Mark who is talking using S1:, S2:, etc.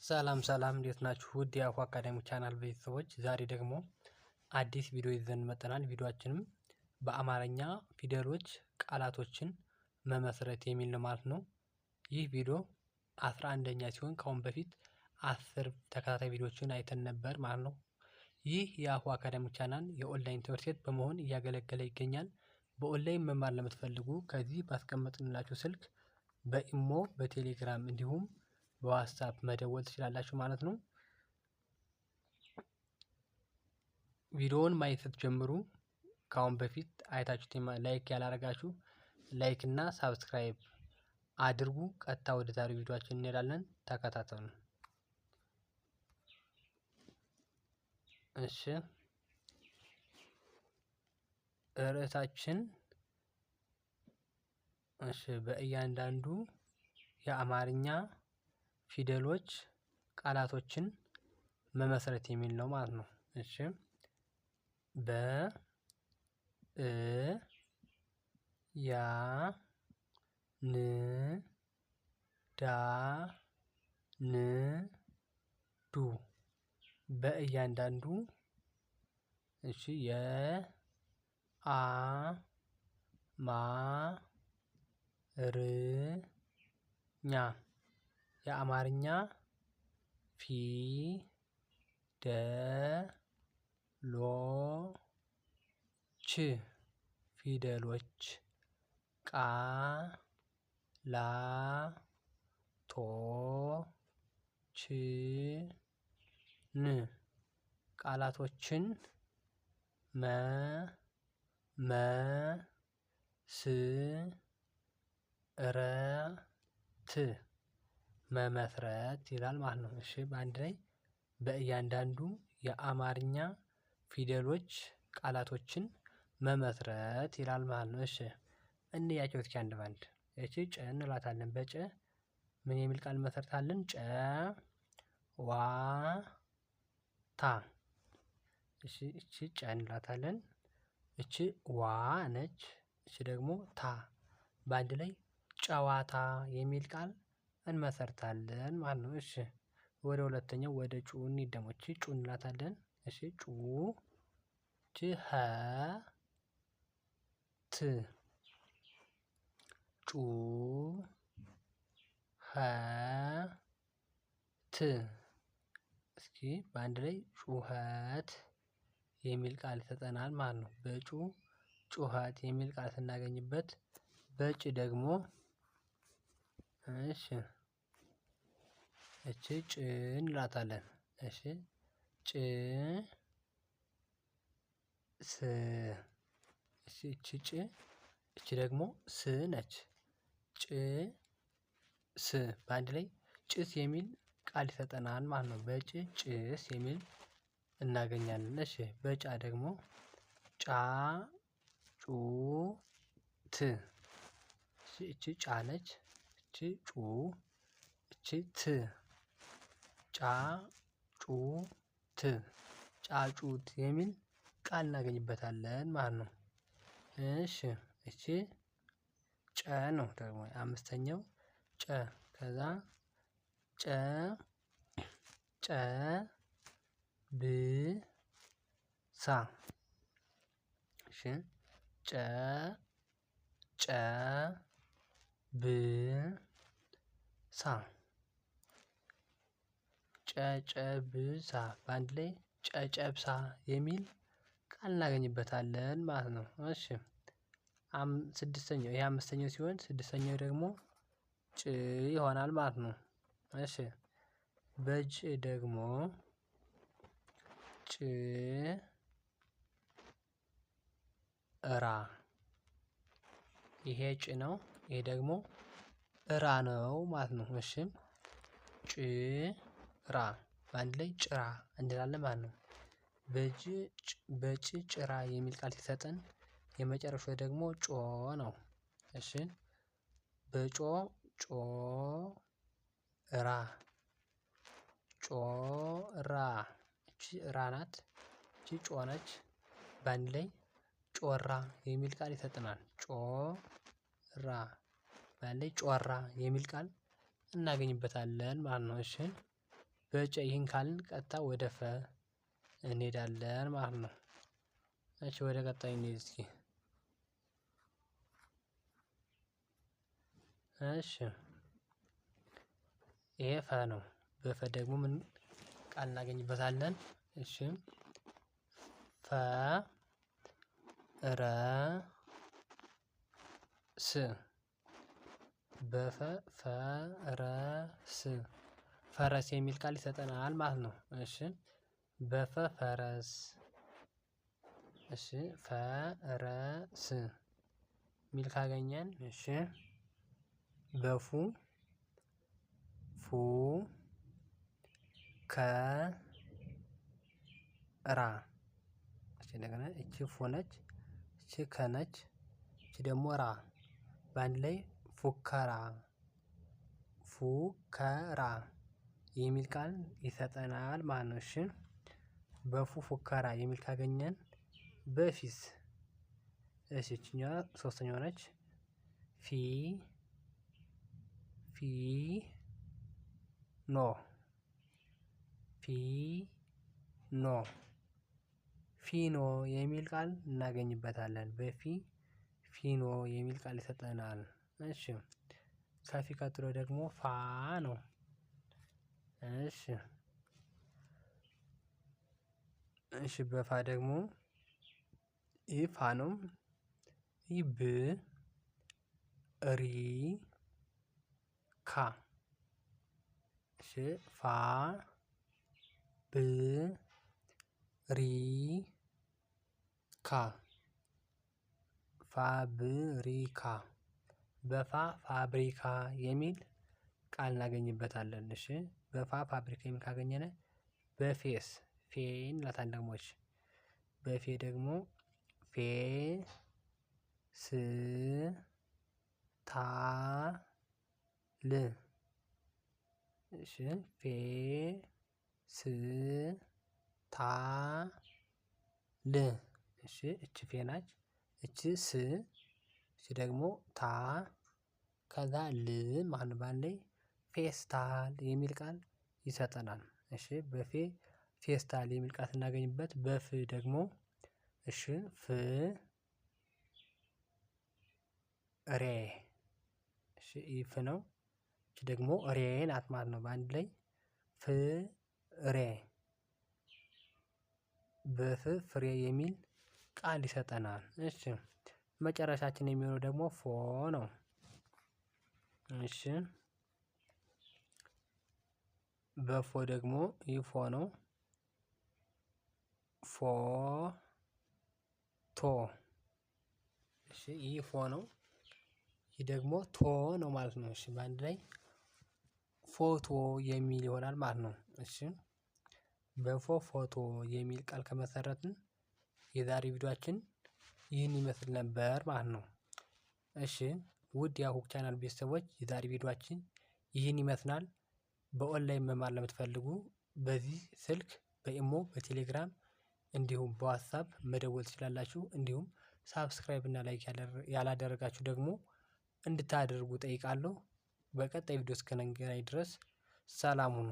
S1: ሰላም እንዴት ናችሁ? ውድ የአሁ አካዳሚ ቻናል ቤተሰቦች ዛሬ ደግሞ አዲስ ቪዲዮ ይዘን መጥተናል። ቪዲዮአችንም በአማርኛ ፊደሎች ቃላቶችን መመስረት የሚል ነው ማለት ነው። ይህ ቪዲዮ 11ኛ ሲሆን ከአሁን በፊት 10 ተከታታይ ቪዲዮዎችን አይተን ነበር ማለት ነው። ይህ የአሁ አካዳሚ ቻናል የኦንላይን ትምህርት ቤት በመሆን እያገለገለ ይገኛል። በኦንላይን መማር ለምትፈልጉ ከዚህ ባስቀመጥንላችሁ ስልክ በኢሞ በቴሌግራም እንዲሁም በዋትስአፕ መደወል ትችላላችሁ ማለት ነው። ቪዲዮውን ማየት ስትጀምሩ ከአሁን በፊት አይታችሁት ላይክ ያላረጋችሁ ላይክ እና ሳብስክራይብ አድርጉ። ቀጥታ ወደ ዛሬው ቪዲዮአችን እንሄዳለን። ተከታተሉ። እሺ ርዕሳችን በእያንዳንዱ የአማርኛ ፊደሎች ቃላቶችን መመስረት የሚል ነው ማለት ነው። እሺ በ እ ያ ን ዳ ን ዱ በእያንዳንዱ እሺ የ አ ማ ር ኛ የአማርኛ ፊ ደ ሎ ች ፊደሎች ቃ ላ ቶ ች ን ቃላቶችን መ ስ ረ ት መመስረት ይላል ማለት ነው። እሺ በአንድ ላይ በእያንዳንዱ የአማርኛ ፊደሎች ቃላቶችን መመስረት ይላል ማለት ነው። እሺ እንያቸው እስኪ አንድ ባንድ። እቺ ጨ እንላታለን። በጨ ምን የሚል ቃል መሰርታለን? ጨ ዋ ታ። እሺ እቺ ጨ እንላታለን። እቺ ዋ ነች። እቺ ደግሞ ታ። በአንድ ላይ ጨዋታ የሚል ቃል እንመሰርታለን ማለት ነው። እሺ ወደ ሁለተኛው ወደ ጩ እንሂድ ደግሞ። እቺ ጩ እንላታለን። እሺ ጩ እቺ ሀ ት ጩ ሀ ት። እስኪ በአንድ ላይ ጩኸት የሚል ቃል ይሰጠናል ማለት ነው። በጩ ጩኸት የሚል ቃል ስናገኝበት በጭ ደግሞ እሺ እቺ ጭ እንላታለን። እሺ ጭ ስ እቺ ጭ እቺ ደግሞ ስ ነች። ጭ ስ በአንድ ላይ ጭስ የሚል ቃል ይሰጠናል ማለት ነው። በጭ ጭስ የሚል እናገኛለን። እሺ በጫ ደግሞ ጫ ጩ ት እቺ ጫ ነች። እቺ ጩ እቺ ት ጫ ጩ ት ጫጩት የሚል ቃል እናገኝበታለን ማለት ነው። እሺ እቺ ጨ ነው ደግሞ አምስተኛው ጨ። ከዛ ጨ ጨ ብ ሳ። እሺ ጨ ጨ ብ ሳ ጨጨብሳ በአንድ ላይ ጨጨብሳ የሚል ቃል እናገኝበታለን ማለት ነው። እሺ ስድስተኛው ይሄ አምስተኛው ሲሆን ስድስተኛው ደግሞ ጭ ይሆናል ማለት ነው። እሺ በጭ ደግሞ ጭ ራ። ይሄ ጭ ነው። ይሄ ደግሞ እራ ነው ማለት ነው። እሺ ጭ ራ በአንድ ላይ ጭራ እንላለን ማለት ነው። በጭ ጭራ የሚል ቃል ሲሰጠን የመጨረሻው ደግሞ ጮ ነው። እሺ በጮ ጮ ራ ጮ ራ እቺ ራ ናት። እቺ ጮ ነች። በአንድ ላይ ጮራ የሚል ቃል ይሰጠናል። ጮራ በአንድ ላይ ጮራ የሚል ቃል እናገኝበታለን ማለት ነው። እሺ በጨ ይህን ካልን ቀጥታ ወደ ፈ እንሄዳለን ማለት ነው። እሺ ወደ ቀጣይ እንሂድ እስኪ። እሺ ይሄ ፈ ነው። በፈ ደግሞ ምን ቃል እናገኝበታለን? እሺ ፈ ረ ስ በፈ ፈረስ ፈረስ የሚል ቃል ይሰጠናል ማለት ነው። እሺ በፈ ፈረስ። እሺ ፈረስ ሚል ካገኘን እሺ በፉ ፉ ከ ራ እሺ እንደገና እቺ ፉ ነች፣ እቺ ከ ነች፣ እቺ ደግሞ ራ በአንድ ላይ ፉከራ ፉከራ የሚል ቃል ይሰጠናል ማለት ነው። እሺ በፉ ፉከራ የሚል ካገኘን በፊስ እሺ እቺኛዋ ሶስተኛዋ ነች። ፊ ፊ ኖ ፊ ኖ ፊኖ የሚል ቃል እናገኝበታለን። በፊ ፊኖ የሚል ቃል ይሰጠናል። እሺ ከፊ ቀጥሎ ደግሞ ፋ ነው። እሺ እሺ በፋ ደግሞ ይህ ፋ ነው። ይህ ብ ሪ ካ እሺ ፋ ብ ሪ ካ ፋብሪካ በፋ ፋብሪካ የሚል ቃል እናገኝበታለን። እሺ በፋ ፋብሪካ የሚል ካገኘን በፌስ ፌ እንላታለን ደግሞ እሺ በፌ ደግሞ ፌ ስ ታ ል እሺ ፌ ስ ታ ል እሺ እቺ ፌ ናች፣ እቺ ስ፣ እቺ ደግሞ ታ ከዛ ል ማለት በአንድ ላይ ፌስታል የሚል ቃል ይሰጠናል። እሺ በፌ ፌስታል የሚል ቃል ስናገኝበት በፍ ደግሞ እሺ ፍ ሬ እሺ ይፍ ነው። እቺ ደግሞ ሬ ናት ማለት ነው። በአንድ ላይ ፍ ሬ በፍ ፍሬ የሚል ቃል ይሰጠናል። እሺ መጨረሻችን የሚሆነው ደግሞ ፎ ነው። እሺ በፎ ደግሞ ይህ ፎ ነው። ፎ ቶ እሺ ይህ ፎ ነው። ይህ ደግሞ ቶ ነው ማለት ነው። እሺ በአንድ ላይ ፎቶ የሚል ይሆናል ማለት ነው። እሺ በፎ ፎቶ የሚል ቃል ከመሰረትን የዛሬ ቪዲዮአችን ይህን ይመስል ነበር ማለት ነው። እሺ ውድ የአሁን ቻናል ቤተሰቦች የዛሬ ቪዲዮአችን ይህን ይመስላል። በኦንላይን መማር ለምትፈልጉ በዚህ ስልክ በኢሞ በቴሌግራም እንዲሁም በዋትሳፕ መደወል ትችላላችሁ። እንዲሁም ሳብስክራይብ እና ላይክ ያላደረጋችሁ ደግሞ እንድታደርጉ ጠይቃለሁ። በቀጣይ ቪዲዮ እስከነገናኝ ድረስ ሰላም ሁኑ።